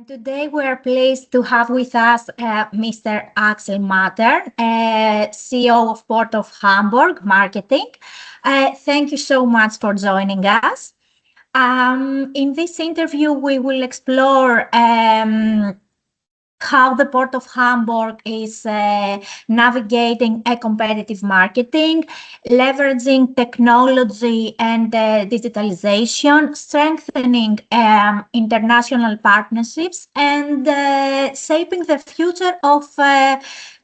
Today we are pleased to have with us Mr. Axel Mattern, CEO of Port of Hamburg Marketing. Thank you so much for joining us. In this interview, we will explore how the Port of Hamburg is navigating a competitive marketing, leveraging technology and digitalization, strengthening international partnerships, and shaping the future of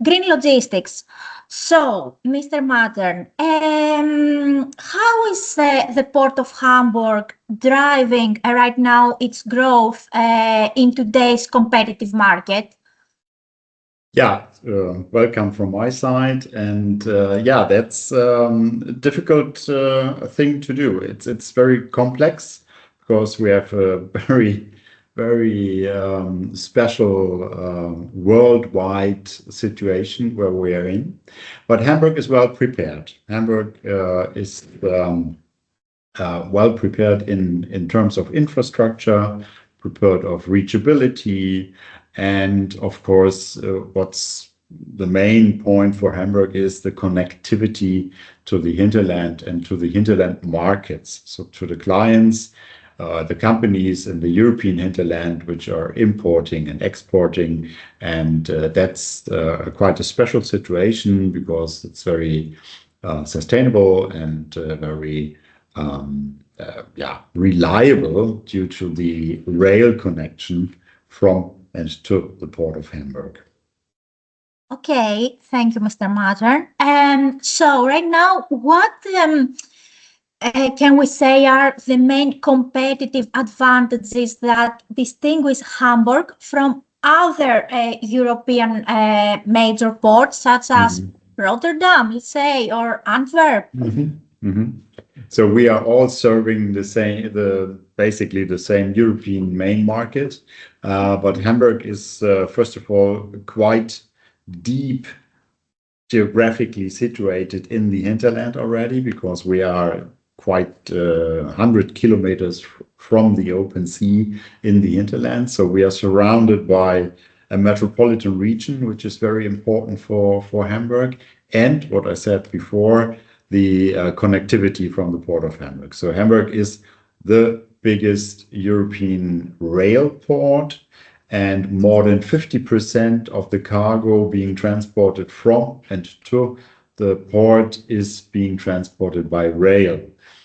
green logistics. So, Mr. Mattern, how is the Port of Hamburg driving right now its growth in today's competitive market? Yeah, welcome from my side. And yeah, that's a difficult thing to do. It's very complex because we have a very special worldwide situation where we are in. But Hamburg is well prepared. Hamburg is well prepared in terms of infrastructure, prepared of reachability, and of course, what's the main point for Hamburg is the connectivity to the hinterland and to the hinterland markets. So to the clients, the companies in the European hinterland, which are importing and exporting. And that's quite a special situation because it's very sustainable and very reliable due to the rail connection from and to the Port of Hamburg. Okay, thank you, Mr. Mattern. So right now, what can we say are the main competitive advantages that distinguish Hamburg from other European major ports, such as Rotterdam, let's say, or Antwerp? So we are all serving basically the same European main market, but Hamburg is first of all quite deep geographically situated in the hinterland already, because we are quite 100 kilometers from the open sea in the hinterland. So we are surrounded by a metropolitan region, which is very important for Hamburg. And what I said before, the connectivity from the Port of Hamburg. So Hamburg is the biggest European rail port, and more than 50% of the cargo being transported from and to the port is being transported by rail.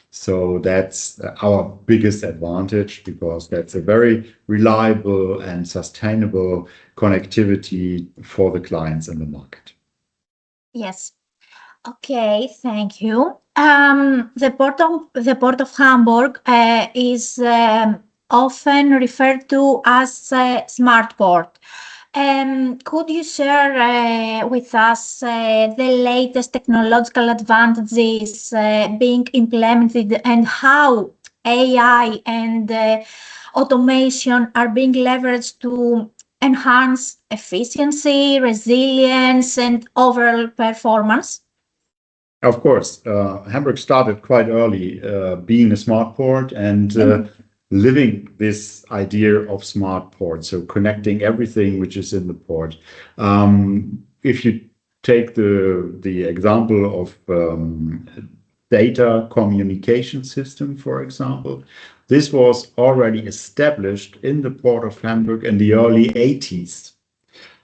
So that's our biggest advantage, because that's a very reliable and sustainable connectivity for the clients in the market. Yes. Okay, thank you. The Port of Hamburg is often referred to as a smart port. Could you share with us the latest technological advantages being implemented and how AI and automation are being leveraged to enhance efficiency, resilience, and overall performance? Of course, Hamburg started quite early being a smart port and living this idea of smart port, so connecting everything which is in the port. If you take the example of data communication system, for example, this was already established in the Port of Hamburg in the early 80s.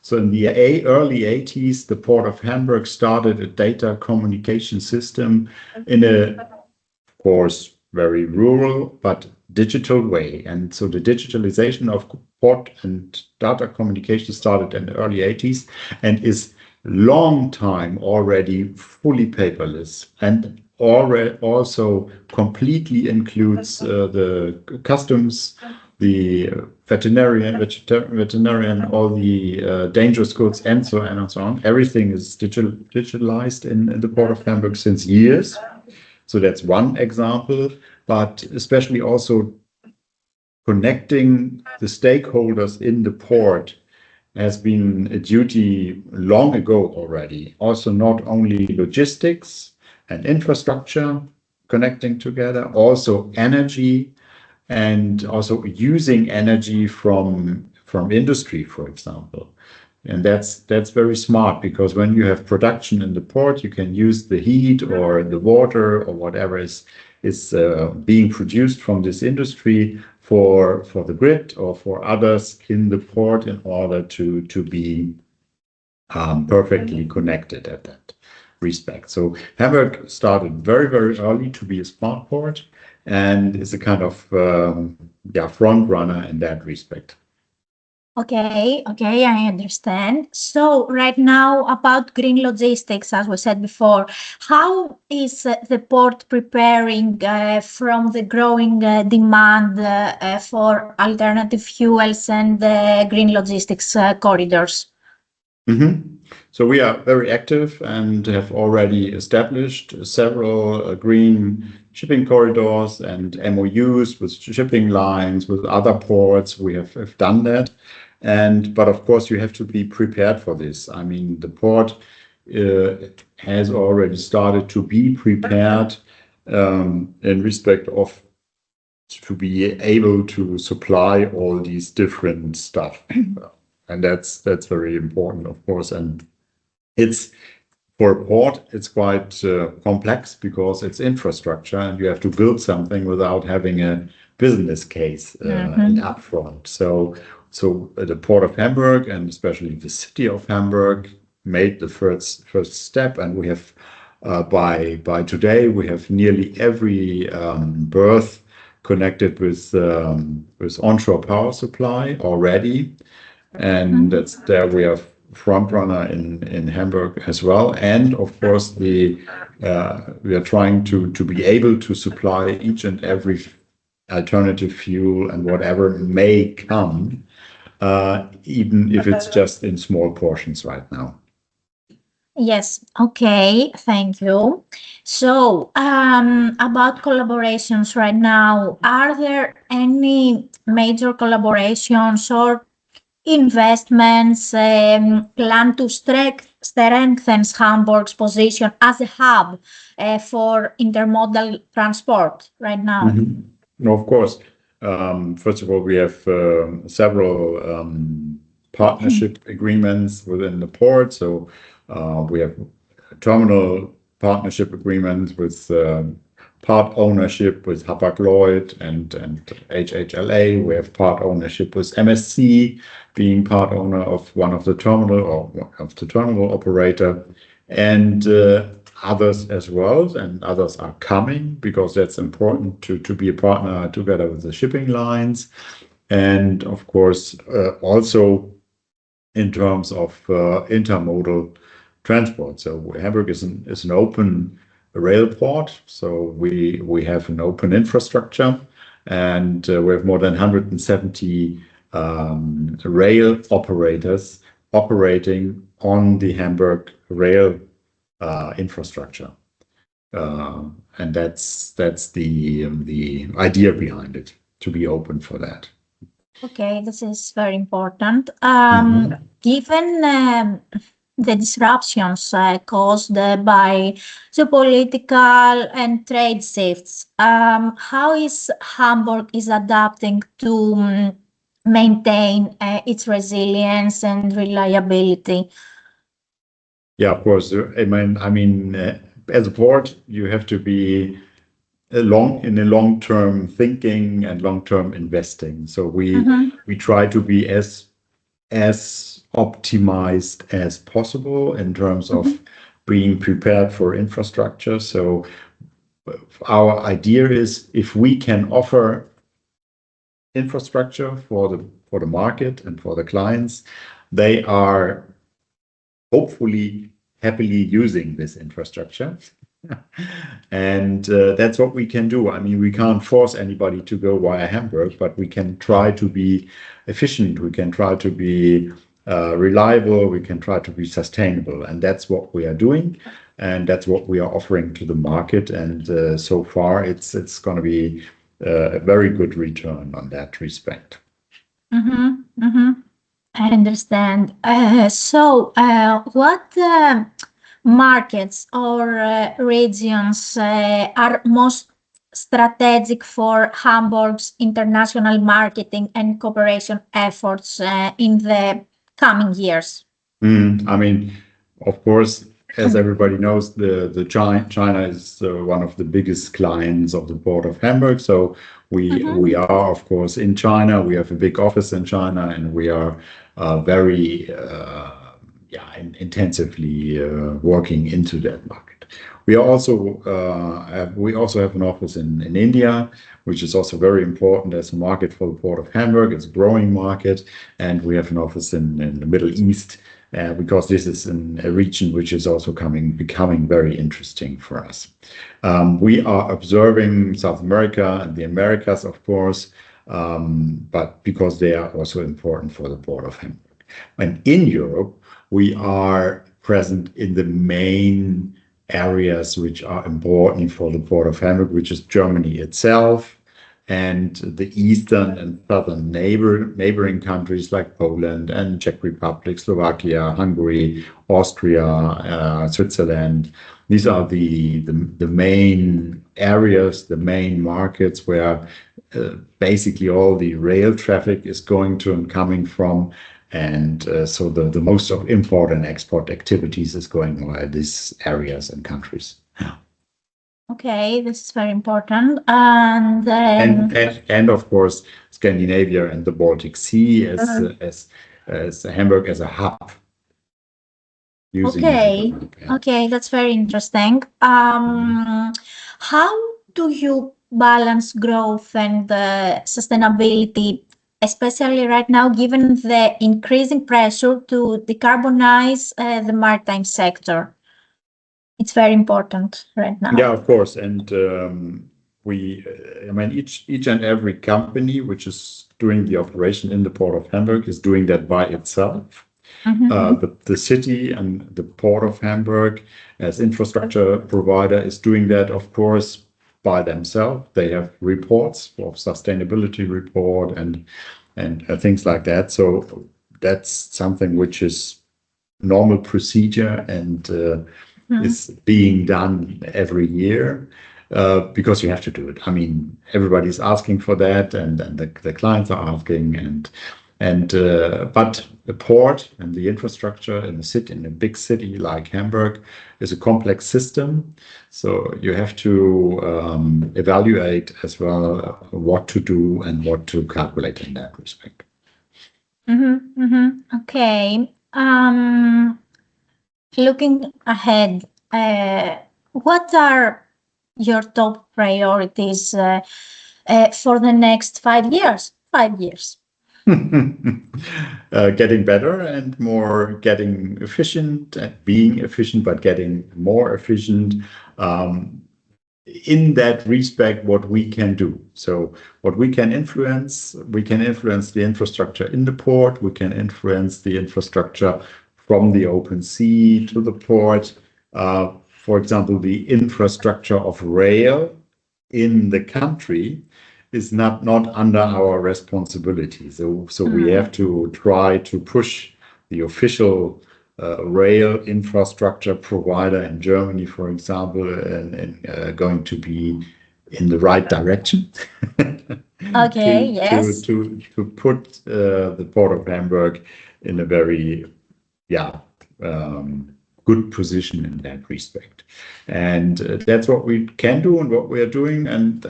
So in the early 80s, the Port of Hamburg started a data communication system in a, of course, very rural but digital way. And so the digitalization of port and data communication started in the early 80s and is long time already fully paperless, and already also completely includes the customs, the veterinarian, all the dangerous goods, and so on and so on. Everything is digitalized in the Port of Hamburg since years. So that's one example, but especially also connecting the stakeholders in the port has been a duty long ago already. Also, not only logistics and infrastructure connecting together, also energy, and also using energy from from industry, for example. And that's very smart, because when you have production in the port, you can use the heat or the water or whatever is being produced from this industry for the grid or for others in the port, in order to be perfectly connected at that respect. So Hamburg started very, very early to be a smart port, and is a kind of front runner in that respect. Okay, I understand. So right now about green logistics, as we said before, how is the port preparing from the growing demand for alternative fuels and green logistics corridors? So we are very active and have already established several green shipping corridors and MOUs with shipping lines, with other ports. We have done that. But of course, you have to be prepared for this. I mean, the port has already started to be prepared in respect of to be able to supply all these different stuff. And that's very important, of course. And it's for a port, it's quite complex, because it's infrastructure and you have to build something without having a business case upfront. So the Port of Hamburg, and especially the city of Hamburg, made the first step, and we have by today we have nearly every berth connected with onshore power supply already, and that's there we have front runner in Hamburg as well. And of course, we are trying to be able to supply each and every alternative fuel and whatever may come, even if it's just in small portions right now. Yes, okay, thank you. So, about collaborations right now, are there any major collaborations or investments planned to strengthen Hamburg's position as a hub for intermodal transport right now? No, of course. First of all, we have several partnership agreements within the port. So we have terminal partnership agreements with part ownership with Hapag-Lloyd and HHLA. We have part ownership with MSC, being part owner of one of the terminal or of the terminal operator, and others as well. And others are coming, because that's important to be a partner together with the shipping lines. And of course, also in terms of intermodal transport. So Hamburg is an open rail port, so we have an open infrastructure, and we have more than 170 rail operators operating on the Hamburg rail infrastructure, and that's the idea behind it, to be open for that. Okay, this is very important. Given the disruptions caused by geopolitical and trade shifts, how is Hamburg adapting to maintain its resilience and reliability? Yeah, of course. I mean, as a port, you have to be in a long-term thinking and long-term investing. So we try to be as optimized as possible in terms of being prepared for infrastructure. So our idea is, if we can offer infrastructure for the market and for the clients, they are hopefully happily using this infrastructure. And that's what we can do. I mean, we can't force anybody to go via Hamburg, but we can try to be efficient. We can try to be reliable. We can try to be sustainable. And that's what we are doing. And that's what we are offering to the market. And so far, it's going to be a very good return on that respect. I understand. What markets or regions are most strategic for Hamburg's international marketing and cooperation efforts in the coming years? I mean, of course, as everybody knows, the China is one of the biggest clients of the Port of Hamburg. So we are, of course, in China. We have a big office in China, and we are very intensively working into that market. We also have an office in India, which is also very important as a market for the Port of Hamburg. It's a growing market, and we have an office in the Middle East. Because this is a region which is also becoming very interesting for us. We are observing South America and the Americas, of course, but because they are also important for the Port of Hamburg. And in Europe, we are present in the main areas which are important for the Port of Hamburg, which is Germany itself, and the eastern and southern neighboring countries like Poland and Czech Republic, Slovakia, Hungary, Austria, Switzerland. These are the main areas, the main markets where basically all the rail traffic is going to and coming from. And so the most of import and export activities is going on at these areas and countries. Okay, this is very important. And of course, Scandinavia and the Baltic Sea as Hamburg as a hub. Okay, okay, that's very interesting. How do you balance growth and sustainability, especially right now, given the increasing pressure to decarbonize the maritime sector? It's very important right now. Yeah, of course. And I mean, each and every company which is doing the operation in the Port of Hamburg is doing that by itself. The city and the Port of Hamburg as infrastructure provider is doing that, of course, by themselves. They have reports of sustainability report and things like that. So that's something which is normal procedure and is being done every year because you have to do it. I mean, everybody's asking for that, and the clients are asking, but the port and the infrastructure in a big city like Hamburg is a complex system. So you have to evaluate as well what to do and what to calculate in that respect. Okay. Looking ahead, what are your top priorities for the next 5 years? 5 years. Getting better and more, getting efficient, being efficient, but getting more efficient. In that respect, what we can do. So what we can influence the infrastructure in the port. We can influence the infrastructure from the open sea to the port. For example, the infrastructure of rail in the country is not under our responsibility. So we have to try to push the official rail infrastructure provider in Germany, for example, and going to be in the right direction. Okay, yes. To put the Port of Hamburg in a very good position in that respect. And that's what we can do and what we are doing. And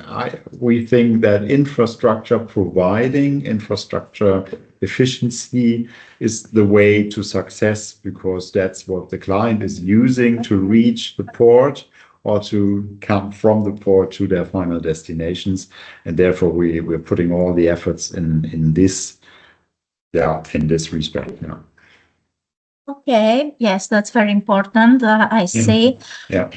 we think that providing infrastructure efficiency is the way to success, because that's what the client is using to reach the port or to come from the port to their final destinations. And therefore we're putting all the efforts in this respect. Yeah. Okay, yes, that's very important. I see. Yeah.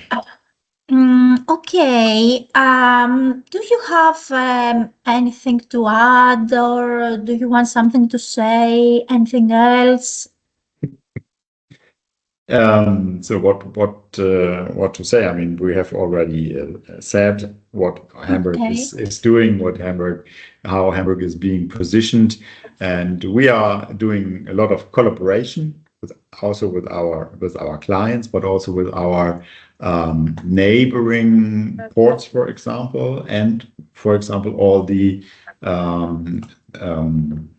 Okay. Do you have anything to add, or do you want something to say? Anything else? So what to say? I mean, we have already said what Hamburg is doing, how Hamburg is being positioned, and we are doing a lot of collaboration also with our clients, but also with our neighboring ports, for example, and for example all the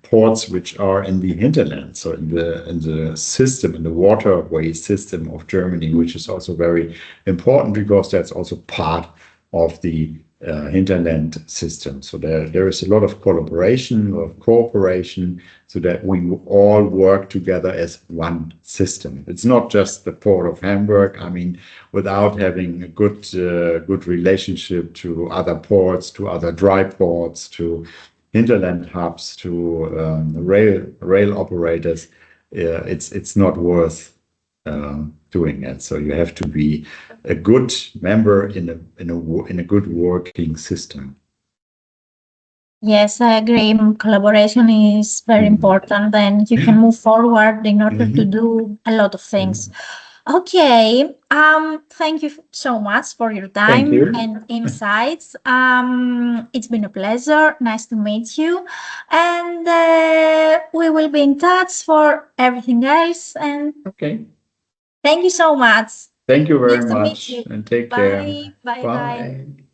ports which are in the hinterland, so in the system, in the waterway system of Germany, which is also very important because that's also part of the hinterland system. So there is a lot of collaboration, a lot of cooperation, so that we all work together as one system. It's not just the Port of Hamburg. I mean, without having a good relationship to other ports, to other dry ports, to hinterland hubs, to rail operators, it's not worth doing it. So you have to be a good member in a good working system. Yes, I agree. Collaboration is very important, and you can move forward in order to do a lot of things. Okay. Thank you so much for your Thank time you. and insights. It's been a pleasure. Nice to meet you. And we will be in touch for everything else. And Okay. thank you so much. Thank you very Nice to meet much you. and take care. Bye. Bye. Bye. Bye.